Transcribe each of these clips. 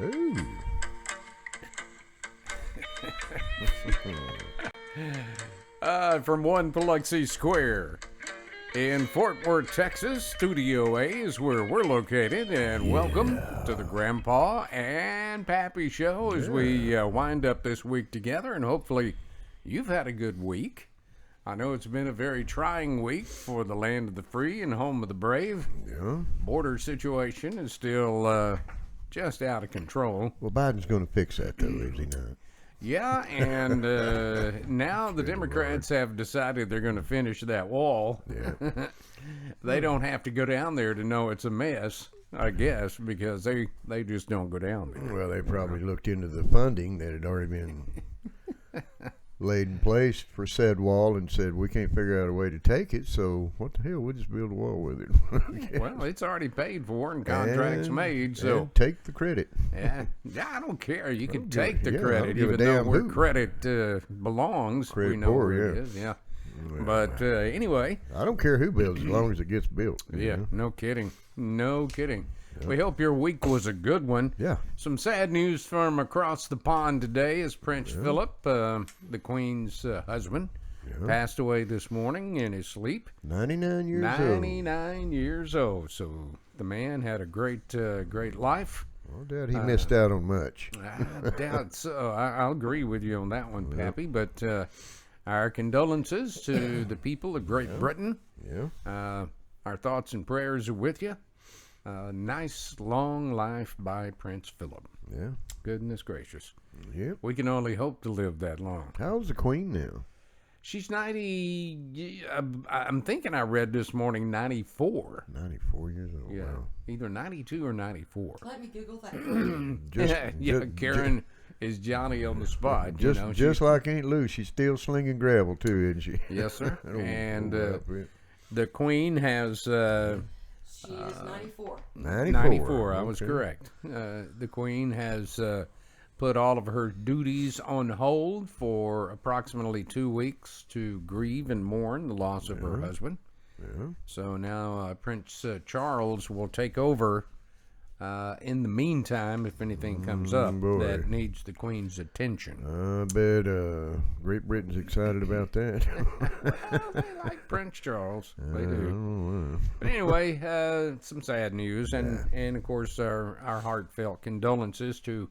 Ooh. From One Biloxi Square in Fort Worth, Texas, Studio A is where we're located, and welcome to the Grandpa and Pappy Show as we wind up this week together, and hopefully you've had a good week. I know it's been a very trying week for the land of the free and home of the brave. Yeah. Border situation is still just out of control. Well, Biden's going to fix that, though, is he not? Yeah, and now the Democrats have decided they're going to finish that wall. Yeah. They don't have to go down there to know it's a mess, I guess, because they just don't go down there. Well, they probably looked into the funding that had already been laid in place for said wall and said, we can't figure out a way to take it, so what the hell, we'll just build a wall with it. Okay. Well, it's already paid for and contracts made, so and take the credit. yeah, I don't care. You can give- take the yeah, I credit, don't give a even though damn where who. credit belongs. Credit we know for, where it yeah. is, yeah. Well, But anyway, I don't care who builds as long as it gets built. you yeah, know? no kidding. No kidding. We hope your week was a good one. Yeah. Some sad news from across the pond today is Prince Philip, the Queen's husband, passed away this morning in his sleep. 99 years old. 99 years old. So the man had a great life. I doubt he missed out on much. I doubt so. I'll agree with you on that one, Pappy. But our condolences to the people of Great Britain. Yeah. Our thoughts and prayers are with you. Nice long life by Prince Philip. Yeah. Goodness gracious. Yep. We can only hope to live that long. How old's the Queen now? She's 90. I'm thinking I read this morning 94. 94 years old. Yeah. Wow. Either 92 or 94. Let me Google that. Yeah, Karen is Johnny on the spot. Just, you know, just like Aunt Lou, she's still slinging gravel too, isn't she? Yes, sir. I don't And know about that. the Queen has She is 94. 94. I was Okay. correct. The Queen has put all of her duties on hold for approximately 2 weeks to grieve and mourn the loss of her husband. Yeah. So now Prince Charles will take over in the meantime if anything comes up boy. that needs the Queen's attention. I bet Great Britain's excited about that. Well, they like Prince Charles. They I do. don't know. But anyway, some sad news, and of course our heartfelt condolences to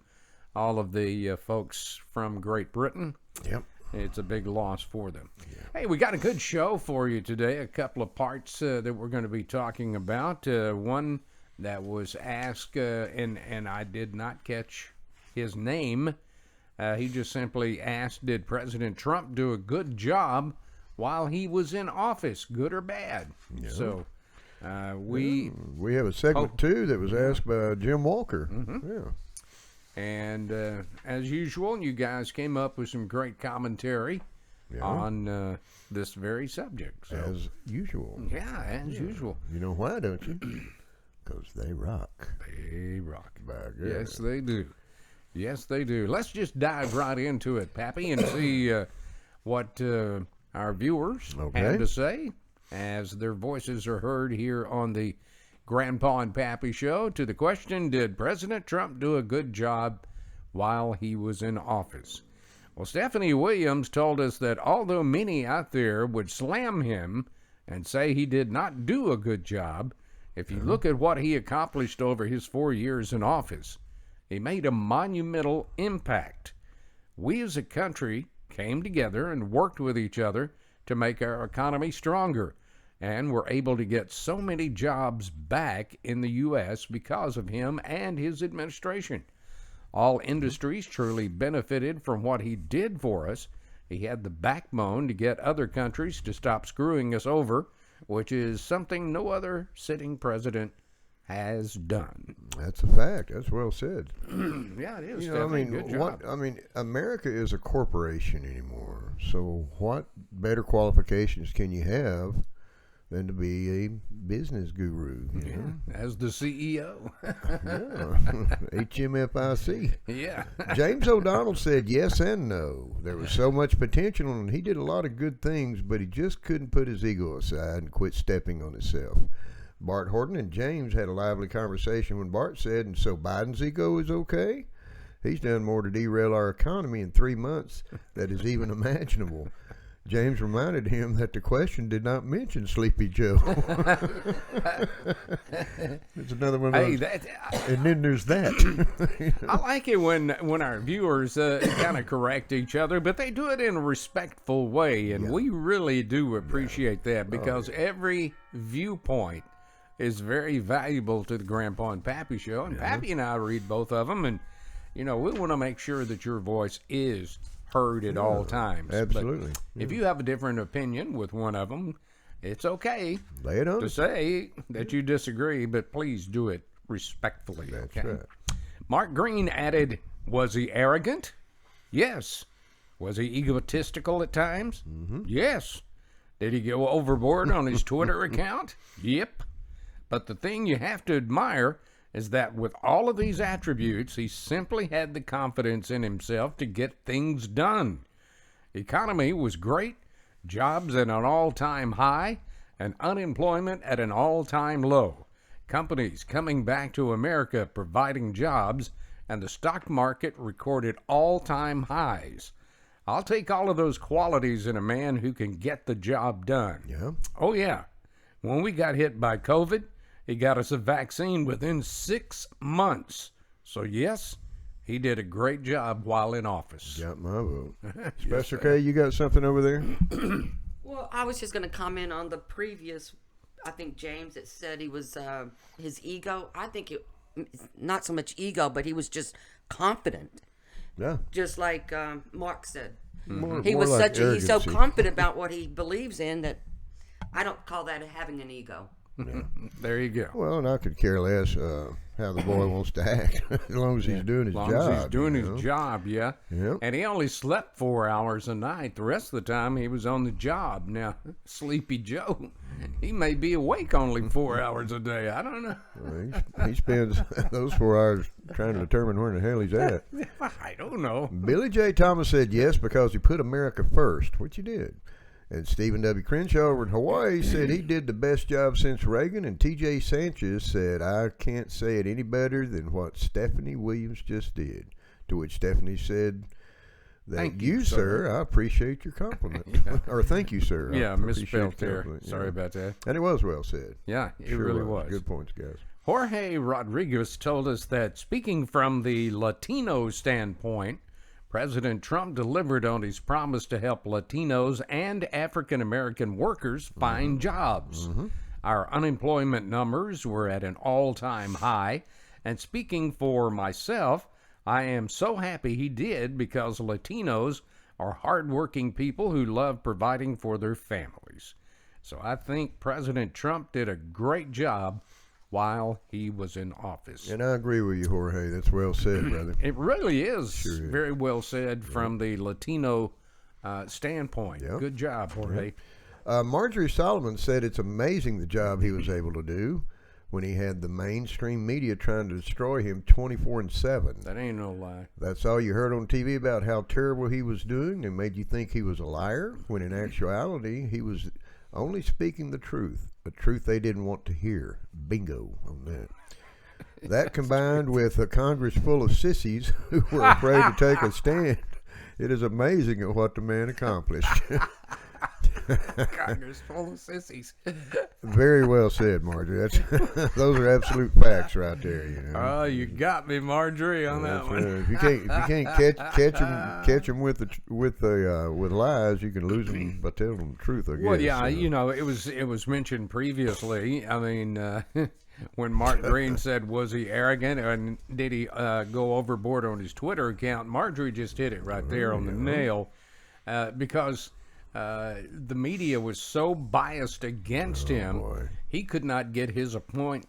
all of the folks from Great Britain. Yep. It's a big loss for them. Hey, we got a good show for you today. A couple of parts that we're going to be talking about. One that was asked, and I did not catch his name. He just simply asked, did President Trump do a good job while he was in office, good or bad? So we... We have a segment too that was asked by Jim Walker. Yeah. And as usual, you guys came up with some great commentary on this very subject. So, As usual. yeah, as usual. You know why, don't you? Because they rock. They rock. By God. Yes, they do. Yes, they do. Let's just dive right into it, Pappy, and see what our viewers have to say as their voices are heard here on the Grandpa and Pappy Show. To the question, did President Trump do a good job while he was in office? Well, Stephanie Williams told us that although many out there would slam him and say he did not do a good job, if you look at what he accomplished over his 4 years in office, he made a monumental impact. We as a country came together and worked with each other to make our economy stronger, and were able to get so many jobs back in the U.S. because of him and his administration. All industries truly benefited from what he did for us. He had the backbone to get other countries to stop screwing us over, which is something no other sitting president has done. That's a fact. That's well said. Yeah, it is. You know, I Stephanie. mean, Good job. America is a corporation anymore. So what better qualifications can you have than to be a business guru? You know? As the CEO. Yeah. HMFIC. Yeah. James O'Donnell said yes and no. There was so much potential, and he did a lot of good things, but he just couldn't put his ego aside and quit stepping on himself. Bart Horton and James had a lively conversation when Bart said, and so Biden's ego is okay? He's done more to derail our economy in 3 months than is even imaginable. James reminded him that the question did not mention Sleepy Joe. It's another one of those. And then there's that. I like it when our viewers kind of correct each other, but they do it in a respectful way, and we really do appreciate that because every viewpoint is very valuable to the Grandpa and Pappy Show, and Pappy and I read both of them, and we want to make sure that your voice is heard at all times. Absolutely. But if you have a different opinion with one of them, it's okay Lay it on to us. say that you disagree, but please do it respectfully. That's okay? right. Mark Green added, was he arrogant? Yes. Was he egotistical at times? Yes. Did he go overboard on his Twitter account? Yep. But the thing you have to admire is that with all of these attributes, he simply had the confidence in himself to get things done. Economy was great, jobs at an all-time high, and unemployment at an all-time low. Companies coming back to America providing jobs, and the stock market recorded all-time highs. I'll take all of those qualities in a man who can get the job done. Yeah. Oh, yeah. When we got hit by COVID, he got us a vaccine within 6 months. So, yes, he did a great job while in office. Got my vote. Special K, you got something over there? Well, I was just going to comment on the previous, I think James that said he was his ego. I think it, not so much ego, but he was just confident. Yeah. Just like Mark said. He was like he's so arrogancy. confident about what he believes in that I don't call that having an ego. There you go. Well, and I could care less how the boy wants to act, as long as he's doing his As long job. as he's doing you know? his job, yeah. Yep. And he only slept 4 hours a night. The rest of the time he was on the job. Now, Sleepy Joe, he may be awake only 4 hours a day. I don't know. Well, he spends those 4 hours trying to determine where the hell he's at. I don't know. Billy J. Thomas said yes because he put America first, which he did. And Stephen W. Crenshaw over in Hawaii said he did the best job since Reagan. And T.J. Sanchez said, I can't say it any better than what Stephanie Williams just did. To which Stephanie said, Thank you, you, sir. I appreciate your compliment. Or thank you, sir. Yeah, I appreciate misspelled your there. compliment. Sorry Yeah. about that. And it was well said. Yeah, it Sure really was. Good points, guys. Jorge Rodriguez told us that speaking from the Latino standpoint, President Trump delivered on his promise to help Latinos and African American workers find jobs. Our unemployment numbers were at an all-time high, and speaking for myself, I am so happy he did because Latinos are hardworking people who love providing for their families. So I think President Trump did a great job while he was in office. And I agree with you, Jorge. That's well said, brother. It really is Sure is. very well said from the Latino standpoint. Yep. Good job, Jorge. Marjorie Solomon said it's amazing the job he was able to do when he had the mainstream media trying to destroy him 24/7. That ain't no lie. That's all you heard on TV about how terrible he was doing and made you think he was a liar, when in actuality he was only speaking the truth, a truth they didn't want to hear. Bingo on that. That combined with a Congress full of sissies who were afraid to take a stand, it is amazing at what the man accomplished. Congress full of sissies. Very well said, Marjorie. That's those are absolute facts right there. You know. Oh, you got me, Marjorie, on that That's one. right. If you can't catch them with lies, you can lose them by telling them the truth. I guess. Well, yeah, So, you know, it was mentioned previously. I mean, when Mark Green said, was he arrogant and did he go overboard on his Twitter account? Marjorie just hit it right there on the nail because the media was so biased against him, boy. he could not get his point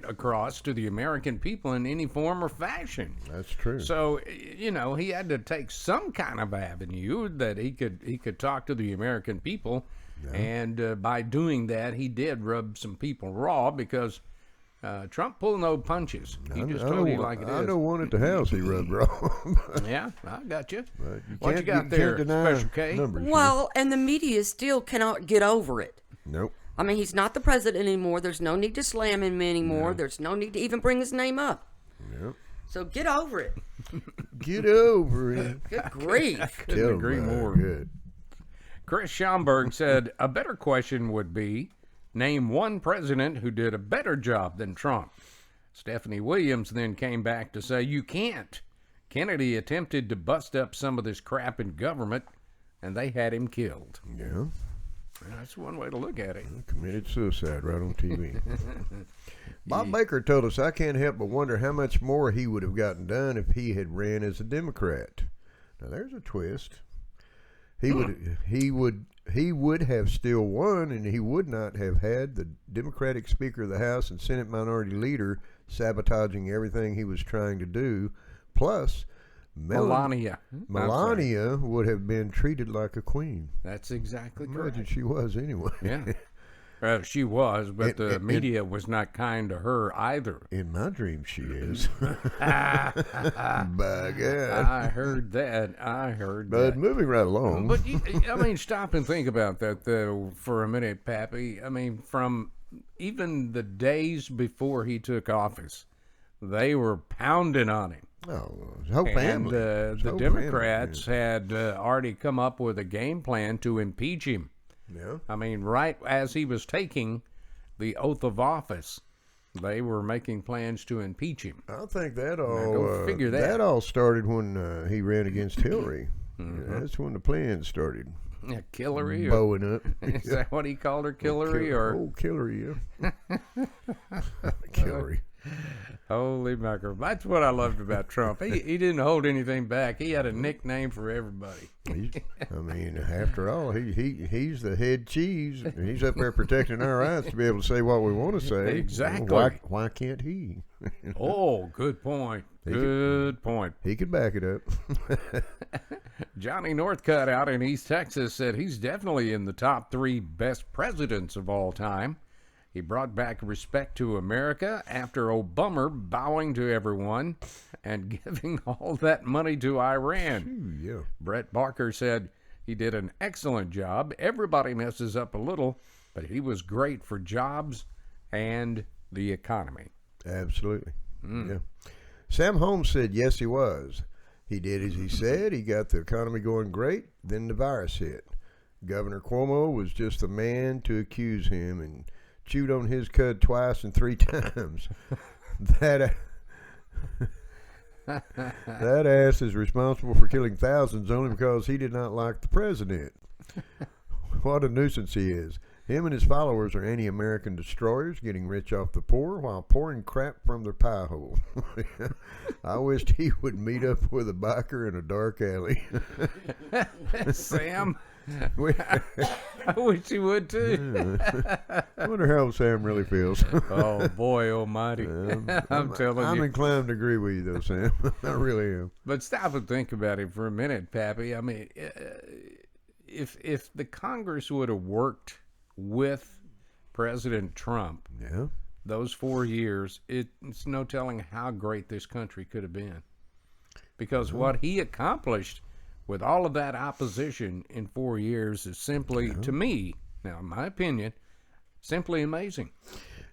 across to the American people in any form or fashion. That's true. So, you know, he had to take some kind of avenue that he could talk to the American people, and by doing that, he did rub some people raw because Trump pulled no punches. He just told you like it I is. know one at the house he rubbed wrong. Yeah, I got you. But What you got can't there, deny Special K? numbers, Well, and the media still cannot get over it. Nope. I mean, he's not the president anymore. There's no need to slam him anymore. No. There's no need to even bring his name up. Yep. So get over it. Get over it. Good grief. Couldn't agree more. Good. Chris Schomburg said a better question would be, name one president who did a better job than Trump. Stephanie Williams then came back to say, you can't. Kennedy attempted to bust up some of this crap in government, and they had him killed. Yeah. That's one way to look at it. Committed suicide right on TV. Bob Baker told us, I can't help but wonder how much more he would have gotten done if he had ran as a Democrat. Now there's a twist. He would have still won, and he would not have had the Democratic Speaker of the House and Senate Minority Leader sabotaging everything he was trying to do. Plus, Melania would have been treated like a queen. That's exactly Imagine correct. she was anyway. Yeah. She was, but the media was not kind to her either. In my dreams, she is. By God. I heard that. But moving right along. But, I mean, stop and think about that, though, for a minute, Pappy. I mean, from even the days before he took office, they were pounding on him. Oh, his whole family. And the Democrats had already come up with a game plan to impeach him. Yeah. I mean, right as he was taking the oath of office, they were making plans to impeach him. I think that go figure that. That all started when he ran against Hillary. That's when the plans started. Yeah, Killary? Bowing up. Is that what he called her, Killary? Killary, yeah. Killary. Holy mackerel. That's what I loved about Trump. He didn't hold anything back. He had a nickname for everybody. I mean, after all, he's the head cheese. He's up there protecting our rights to be able to say what we want to say. Exactly. Why can't he? Oh, good point. Good point. He could back it up. Johnny Northcutt out in East Texas said he's definitely in the top 3 best presidents of all time. He brought back respect to America after Obama bowing to everyone and giving all that money to Iran. Ooh, yeah. Brett Barker said he did an excellent job. Everybody messes up a little, but he was great for jobs and the economy. Absolutely. Yeah. Sam Holmes said yes, he was. He did as he said. He got the economy going great. Then the virus hit. Governor Cuomo was just the man to accuse him and chewed on his cud twice and 3 times. That ass is responsible for killing thousands only because he did not like the president. What a nuisance he is. Him and his followers are anti-American destroyers, getting rich off the poor while pouring crap from their pie hole. I wished he would meet up with a biker in a dark alley. Sam, I wish he would too. I wonder how Sam really feels. Oh boy almighty. I'm telling I'm you. inclined to agree with you though, Sam. I really am. But stop and think about it for a minute, Pappy. I mean, if the Congress would have worked with President Trump Yeah. those 4 years, it's no telling how great this country could have been. Because what he accomplished with all of that opposition in 4 years is simply, to me, now in my opinion, simply amazing.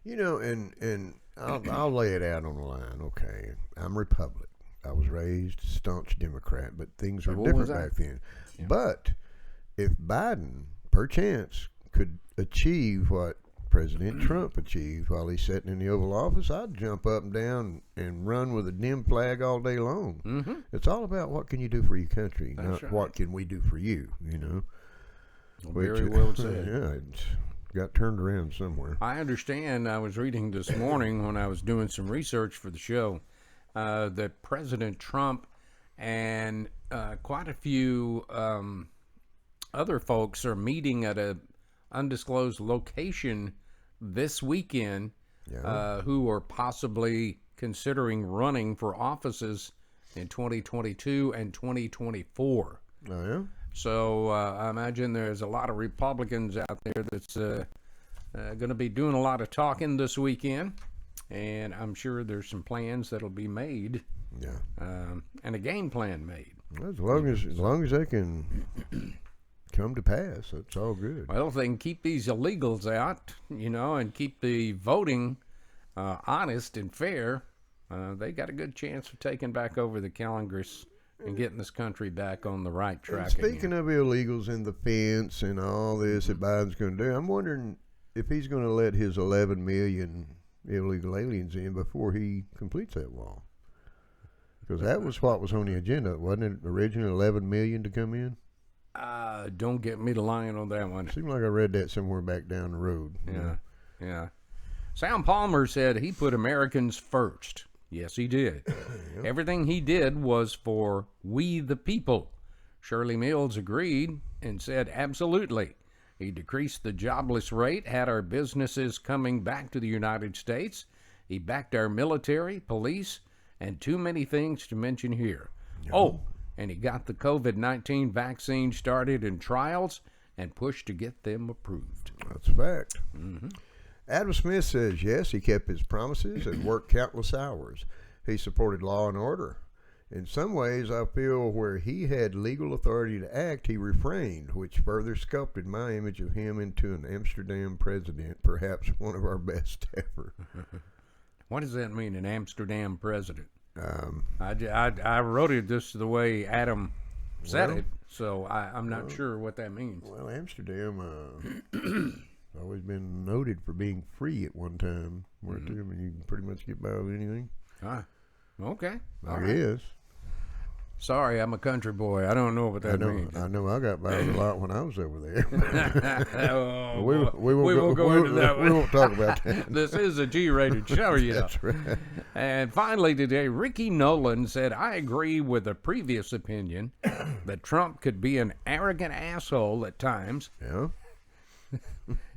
You know, and I'll lay it out on the line. Okay, I'm Republican. I was raised staunch Democrat, but things were What was different that? back then. Yeah. But if Biden, perchance, could achieve what President Trump achieved while he's sitting in the Oval Office, I'd jump up and down and run with a Dem flag all day long. Mm-hmm. It's all about what can you do for your country, That's not right. what can we do for you, you know. Very well said. Yeah, it's got turned around somewhere. I understand. I was reading this morning when I was doing some research for the show that President Trump and quite a few other folks are meeting at a undisclosed location this weekend who are possibly considering running for offices in 2022 and 2024. Oh, yeah? So I imagine there's a lot of Republicans out there that's going to be doing a lot of talking this weekend, and I'm sure there's some plans that'll be made, Yeah. and a game plan made. As long as they can come to pass, that's all good. Well, if they can keep these illegals out, and keep the voting honest and fair, they got a good chance of taking back over the Congress and getting this country back on the right track. And speaking of illegals and the fence and all this that Biden's going to do, I'm wondering if he's going to let his 11 million illegal aliens in before he completes that wall. Because that was what was on the agenda, wasn't it? Originally 11 million to come in? Don't get me to lying on that one. Seemed like I read that somewhere back down the road. Yeah. Sam Palmer said he put Americans first. Yes, he did. Yep. Everything he did was for we the people. Shirley Mills agreed and said absolutely. He decreased the jobless rate, had our businesses coming back to the United States. He backed our military, police, and too many things to mention here. Yep. Oh, and he got the COVID-19 vaccine started in trials and pushed to get them approved. That's a fact. Mm-hmm. Adam Smith says, yes, he kept his promises and worked countless hours. He supported law and order. In some ways, I feel where he had legal authority to act, he refrained, which further sculpted my image of him into an Amsterdam president, perhaps one of our best ever. What does that mean, an Amsterdam president? I wrote it just the way Adam said it, so I'm not sure what that means. Well, Amsterdam always been noted for being free at one time. Where I mean, you can pretty much get by with anything. Okay. I guess. Sorry, I'm a country boy. I don't know what that means. I know I got by with a lot when I was over there. Oh, we won't go into that one. We won't talk about that. This is a G-rated show, That's right. And finally today, Ricky Nolan said, I agree with the previous opinion that Trump could be an arrogant asshole at times. Yeah.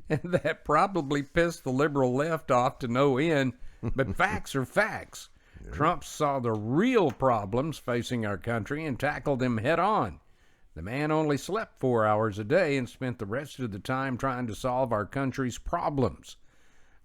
And that probably pissed the liberal left off to no end, but facts are facts. Yeah. Trump saw the real problems facing our country and tackled them head on. The man only slept 4 hours a day and spent the rest of the time trying to solve our country's problems.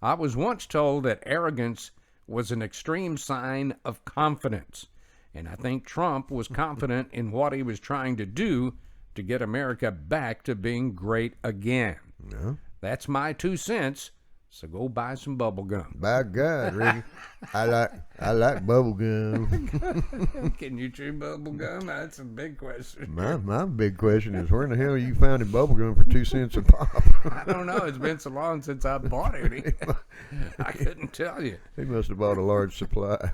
I was once told that arrogance was an extreme sign of confidence, and I think Trump was confident in what he was trying to do to get America back to being great again. Yeah. That's my 2 cents, so go buy some bubble gum. By God, Ricky, I like bubble gum. Can you chew bubble gum? That's a big question. My big question is, where in the hell you finding bubble gum for 2 cents a pop? I don't know. It's been so long since I bought it. I couldn't tell you. He must have bought a large supply.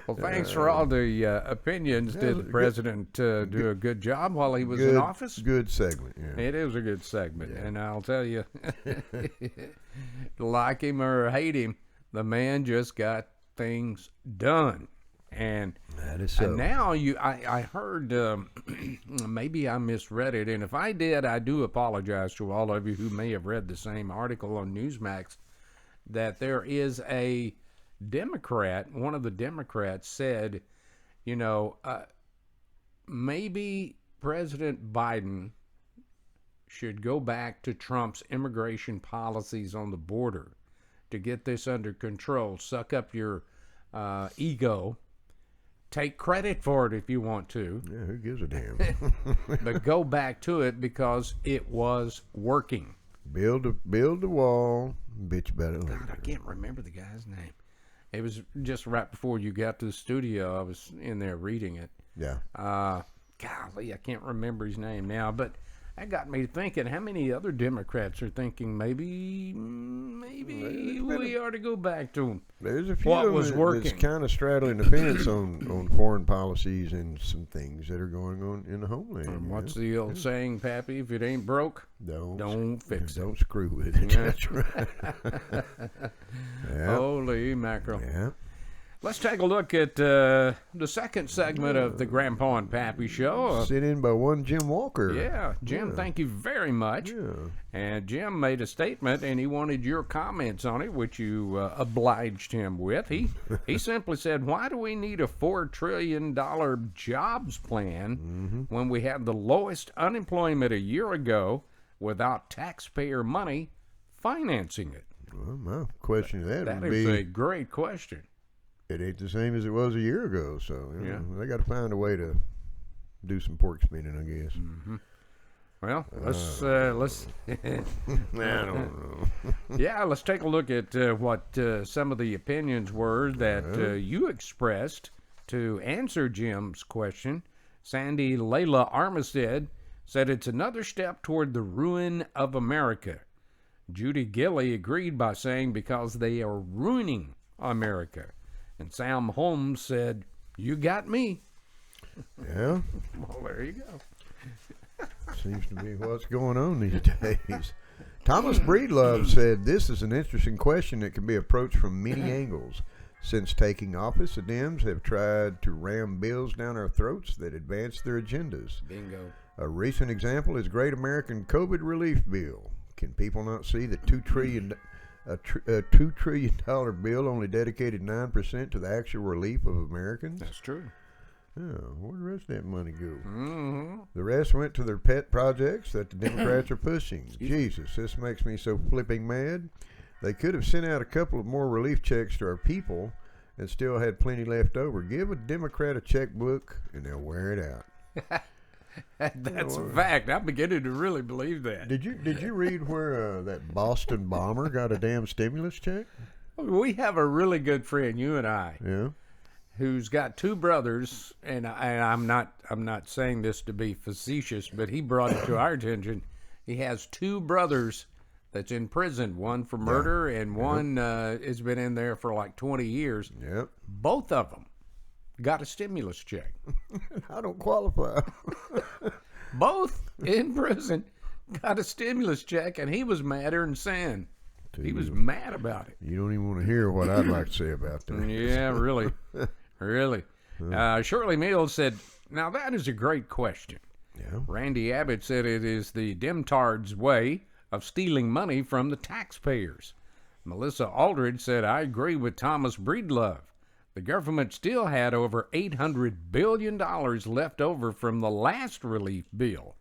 Well, thanks for all the opinions. Did the president do a good job while he was in office? Good segment, yeah. It is a good segment, and I'll tell you, like him or hate him, the man just got things done. And, that is so. And now I heard, maybe I misread it, and if I did, I do apologize to all of you who may have read the same article on Newsmax, that there is a Democrat, one of the Democrats said, maybe President Biden should go back to Trump's immigration policies on the border to get this under control. Suck up your ego. Take credit for it if you want to. Yeah, who gives a damn? But go back to it because it was working. Build the wall. Bitch about it later. God, I can't remember the guy's name. It was just right before you got to the studio. I was in there reading it. Yeah. Golly, I can't remember his name now, but that got me thinking, how many other Democrats are thinking maybe we ought to go back to there's a few what of was them working. that's kind of straddling the fence on foreign policies and some things that are going on in the homeland. And what's the old saying, Pappy? If it ain't broke, don't fix it. Don't screw with it. That's right. Yeah. Holy mackerel. Yeah. Let's take a look at the second segment of the Grandpa and Pappy Show. Sit in by one Jim Walker. Yeah, Jim, thank you very much. Yeah. And Jim made a statement, and he wanted your comments on it, which you obliged him with. He simply said, why do we need a $4 trillion jobs plan when we had the lowest unemployment a year ago without taxpayer money financing it? Well, my question to that would is be, a great question. it ain't the same as it was a year ago, so they got to find a way to do some pork spinning, I guess. Well, let's I don't know. yeah, let's take a look at what some of the opinions were that you expressed to answer Jim's question. Sandy Layla Armistead said it's another step toward the ruin of America. Judy Gilley agreed by saying because they are ruining America. And Sam Holmes said, "You got me." Yeah, Well, there you go. seems to be what's going on these days. Thomas Breedlove said, "This is an interesting question that can be approached from many angles. Since taking office, the Dems have tried to ram bills down our throats that advance their agendas. Bingo. A recent example is Great American COVID Relief Bill. Can people not see that $2 trillion bill only dedicated 9% to the actual relief of Americans? That's true. Oh, where'd the rest of that money go? Mm-hmm. The rest went to their pet projects that the Democrats are pushing. Jesus, this makes me so flipping mad. They could have sent out a couple of more relief checks to our people and still had plenty left over. Give a Democrat a checkbook and they'll wear it out." That's a fact. I'm beginning to really believe that. Did you read where that Boston bomber got a damn stimulus check? We have a really good friend, you and I, Yeah. who's got two brothers, and I'm not saying this to be facetious, but he brought it to our attention. He has two brothers that's in prison, one for murder and one has been in there for like 20 years. Yep. Both of them got a stimulus check. I don't qualify. Both in prison got a stimulus check, and he was madder than sin. He was mad about it. You don't even want to hear what I'd like to say about that. Yeah, really. Really. Shirley Mills said, "Now that is a great question." Yeah. Randy Abbott said it is the Demtards' way of stealing money from the taxpayers. Melissa Aldridge said, "I agree with Thomas Breedlove. The government still had over $800 billion left over from the last relief bill.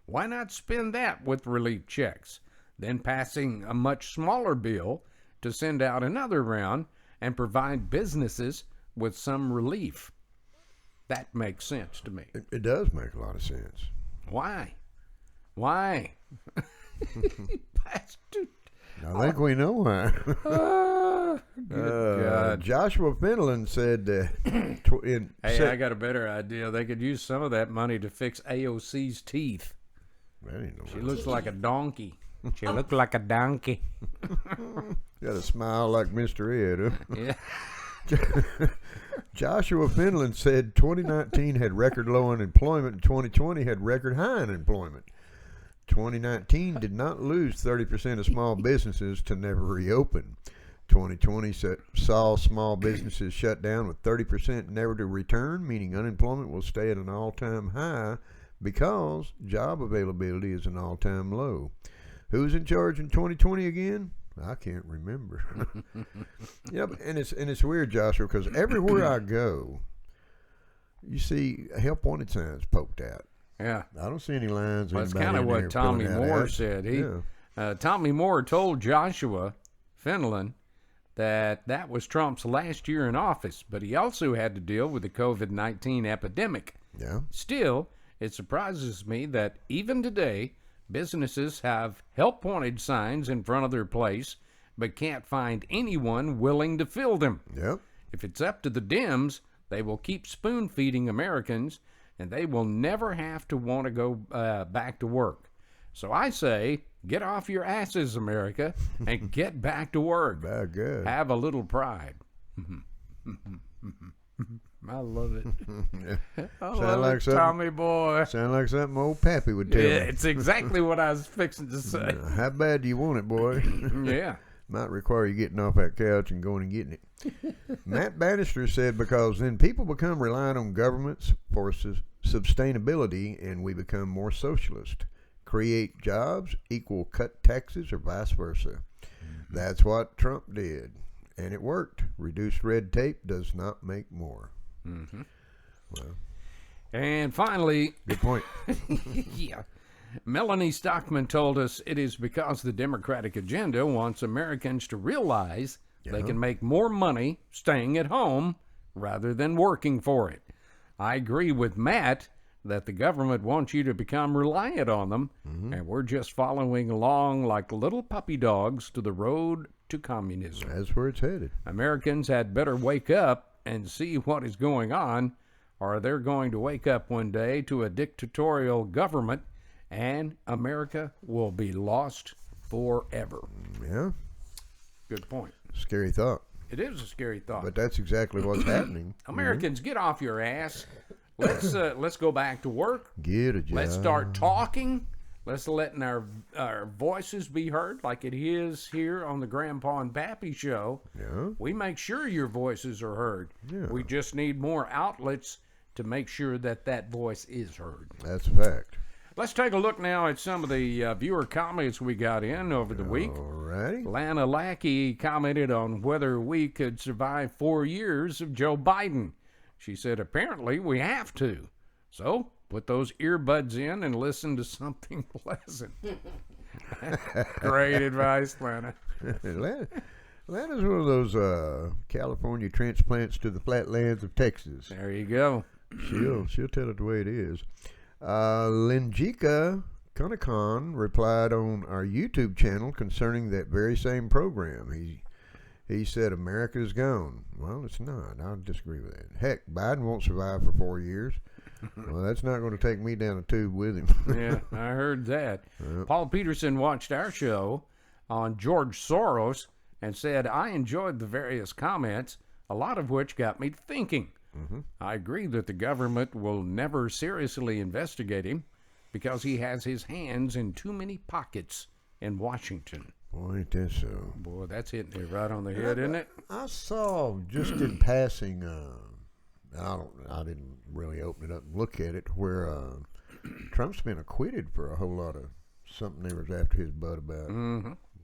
Why not spend that with relief checks, then passing a much smaller bill to send out another round and provide businesses with some relief?" That makes sense to me. It does make a lot of sense. Why? Why? I think we know why. Good God. Joshua Finland said Hey, I got a better idea. They could use some of that money to fix AOC's teeth. That ain't no She looks like a donkey. She looked like a donkey. Got a smile like Mr. Ed, huh? Yeah. Joshua Finland said 2019 had record low unemployment and 2020 had record high unemployment. 2019 did not lose 30% of small businesses to never reopen. 2020 saw small businesses shut down with 30% never to return, meaning unemployment will stay at an all-time high because job availability is an all-time low. Who's in charge in 2020 again? I can't remember. Yep, and it's weird, Joshua, because everywhere I go, you see help wanted signs poked out. Yeah. I don't see any lines. Well, that's kind of what Tommy Moore said. Tommy Moore told Joshua Finland that was Trump's last year in office, but he also had to deal with the COVID-19 epidemic. Yeah. Still, it surprises me that even today, businesses have help wanted signs in front of their place, but can't find anyone willing to fill them. Yep. If it's up to the Dems, they will keep spoon-feeding Americans, and they will never have to want to go back to work. So I say, get off your asses, America, and get back to work. Bad good. Have a little pride. I love it. I love like it, something- Tommy boy. Sound like something old Pappy would tell Yeah, me. it's exactly what I was fixing to say. How bad do you want it, boy? Yeah. Might require you getting off that couch and going and getting it. Matt Bannister said because then people become reliant on governments for sustainability and we become more socialist. Create jobs equal cut taxes or vice versa. Mm-hmm. That's what Trump did. And it worked. Reduced red tape does not make more. Mm-hmm. Well, And finally, good point. yeah, Melanie Stockman told us it is because the Democratic agenda wants Americans to realize they can make more money staying at home rather than working for it. I agree with Matt that the government wants you to become reliant on them, and we're just following along like little puppy dogs to the road to communism. That's where it's headed. Americans had better wake up and see what is going on, or they're going to wake up one day to a dictatorial government, and America will be lost forever. Yeah. Good point. Scary thought. It is a scary thought. But that's exactly what's happening. Americans, get off your ass. Let's go back to work. Get a job. Let's start talking. Let's letting our voices be heard like it is here on the Grandpa and Pappy Show. Yeah. We make sure your voices are heard. Yeah. We just need more outlets to make sure that voice is heard. That's a fact. Let's take a look now at some of the viewer comments we got in over the week. Alrighty. Lana Lackey commented on whether we could survive 4 years of Joe Biden. She said, apparently we have to. So put those earbuds in and listen to something pleasant. Great advice, Lana. Atlanta's one of those California transplants to the flatlands of Texas. There you go. She'll tell it the way it is. Linjika Kanakan replied on our YouTube channel concerning that very same program. He said America's gone. Well, it's not. I disagree with that. Heck, Biden won't survive for 4 years. Well, that's not going to take me down a tube with him. Yeah, I heard that. Paul Peterson watched our show on George Soros and said, I enjoyed the various comments, a lot of which got me thinking. I agree that the government will never seriously investigate him because he has his hands in too many pockets in Washington. Boy, ain't that so. Boy, that's hitting it right on the head, isn't it? I saw just in passing, I didn't really open it up and look at it, where Trump's been acquitted for a whole lot of something they was after his butt about.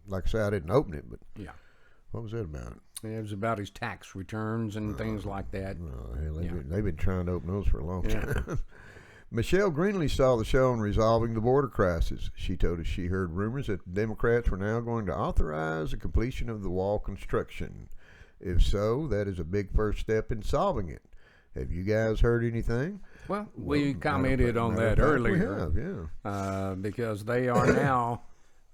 Like I said, I didn't open it, but Yeah. what was that about? It was about his tax returns and things like that. Oh, hell, they've been trying to open those for a long time. Michelle Greenlee saw the show on resolving the border crisis. She told us she heard rumors that the Democrats were now going to authorize the completion of the wall construction. If so, that is a big first step in solving it. Have you guys heard anything? Well, we commented on that earlier. We have, yeah. Because they are now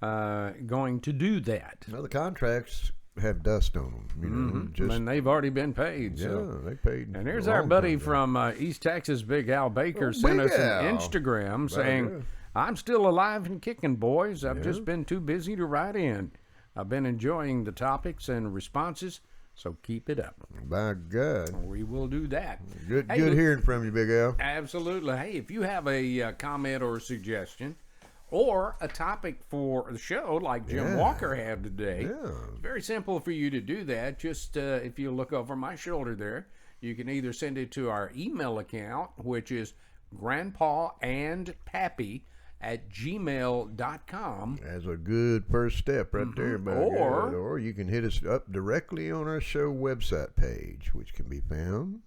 going to do that. Well, the contracts have dust on them, And they've already been paid. Yeah, So. they paid. And here's a our long buddy time ago. from East Texas, Big Al Baker, Oh, sent Big us Al. an Instagram saying, yeah. I'm still alive and kicking, boys. I've just been too busy to write in. I've been enjoying the topics and responses, so keep it up. By God. We will do that. Good Hey, hearing from you, Big Al. Absolutely. Hey, if you have a comment or a suggestion or a topic for the show like Jim Walker had today, it's very simple for you to do that. Just if you look over my shoulder there, you can either send it to our email account, which is grandpaandpappy@gmail.com. That's a good first step right there, by Or- God. Or you can hit us up directly on our show website page, which can be found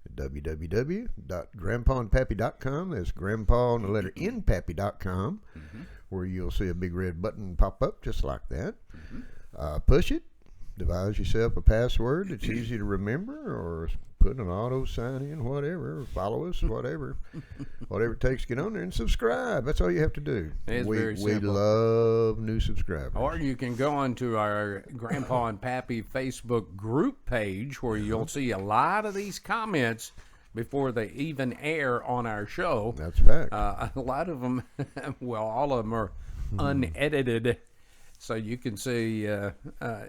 at www.grandpaandpappy.com. That's grandpa and the letter N pappy.com, where you'll see a big red button pop up just like that. Push it, devise yourself a password that's easy to remember, or put an auto sign in, whatever, follow us, whatever it takes to get on there and subscribe. That's all you have to do. It's very We simple. love new subscribers. Or you can go onto our Grandpa and Pappy Facebook group page where you'll see a lot of these comments before they even air on our show. That's a fact. A lot of them, well, all of them are unedited, so you can see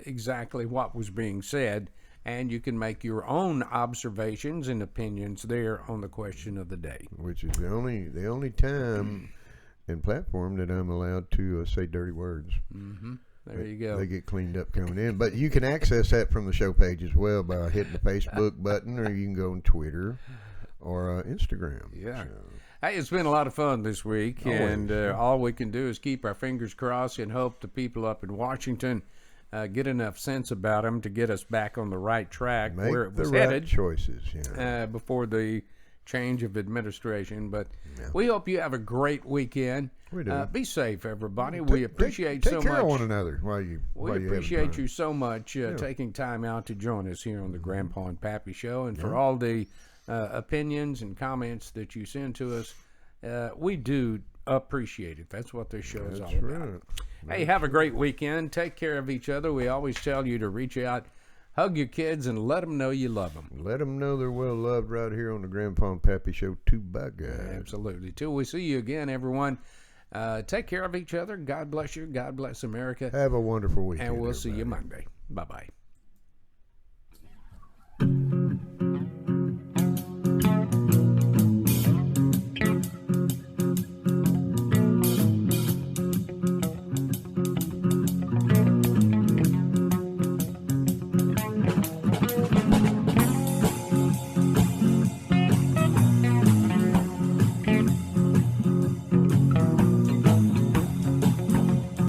exactly what was being said, and you can make your own observations and opinions there on the question of the day. Which is the only time and platform that I'm allowed to say dirty words. There you go. They get cleaned up coming in. But you can access that from the show page as well by hitting the Facebook button, or you can go on Twitter or Instagram. Yeah. So, Hey, it's been a lot of fun this week, and all we can do is keep our fingers crossed and hope the people up in Washington get enough sense about them to get us back on the right track make where it the was right headed choices. before the change of administration. But we hope you have a great weekend. We do. Be safe, everybody. We appreciate take so care much. of one another while you. We while you appreciate you so much taking time out to join us here on the Grandpa and Pappy Show, and for all the opinions and comments that you send to us. We do appreciate it. That's what this show is all about. Hey, have a great weekend. Take care of each other. We always tell you to reach out, hug your kids, and let them know you love them. Let them know they're well loved right here on the Grandpa and Pappy Show. Two by guys. Absolutely. Till we see you again, everyone. Take care of each other. God bless you. God bless America. Have a wonderful weekend. And we'll see you everybody. Monday. Bye-bye.